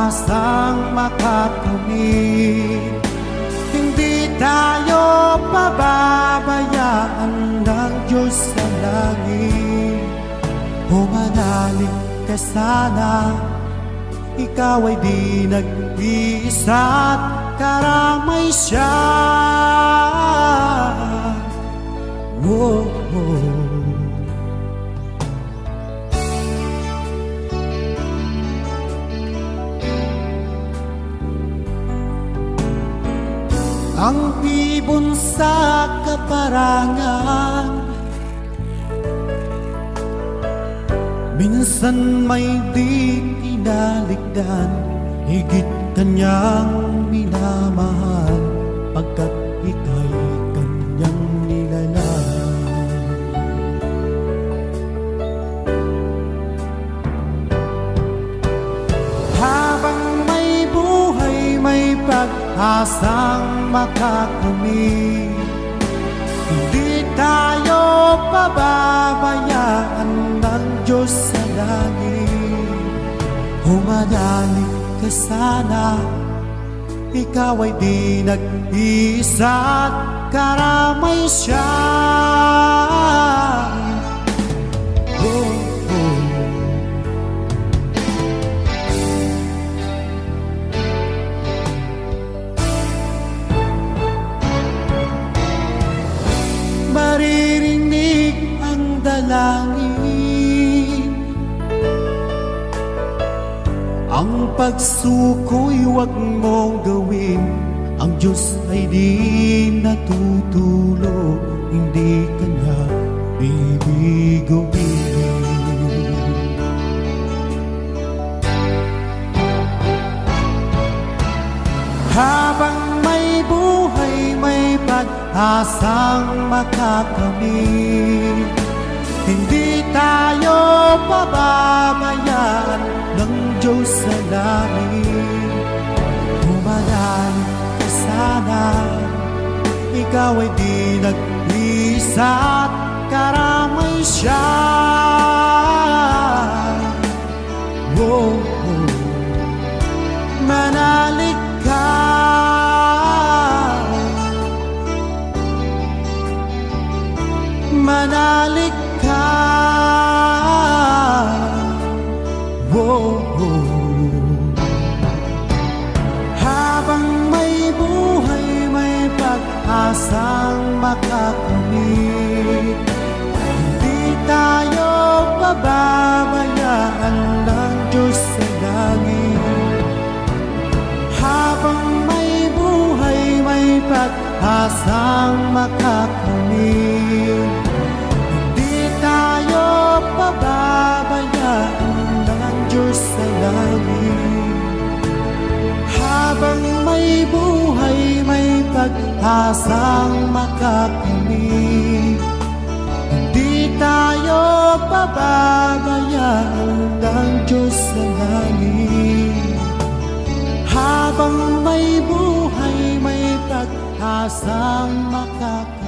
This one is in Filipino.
pag-asang makakamit. Hindi tayo pababayaan ng Diyos sa langit. Humanalig ka sana, ikaw ay di nag-iisa't karamay siya. Oh, oh. Ang ibon sa kaparangan, minsan may di tinaligdan, higit kanyang minamahal, pagkat ika'y kanyang nilalang. Habang may buhay, may pag-asang makakamit. Hindi tayo pababayaan ng Diyos sa langit. Humanalig ka sana, ikaw ay di nag-iisa't karamay siya. Oh, oh. Maririnig ang dalangin, ang pagsuko'y huwag mong gawin. Ang Diyos ay di natutulog, hindi kanya bibiguin. Habang may buhay, may pag-asang makakamit. Hindi tayo pababayaan ng Diyos sa langit. Humanalig ka sana, ikaw ay di nag-iisa't karamay siya. Oh, oh. Manalig ka, manalig ka. Oh, oh. Habang may buhay, may pag-asang makakamit. Hindi tayo pababayaan ng Diyos sa langit. Habang may buhay, may pag-asang makakamit. Hindi tayo pababayaan ng Diyos sa langit. Habang may buhay, may pag-asang makakamit. Hindi tayo pababayaan ng Diyos sa langit. Habang may buhay, may pag-asang makakamit.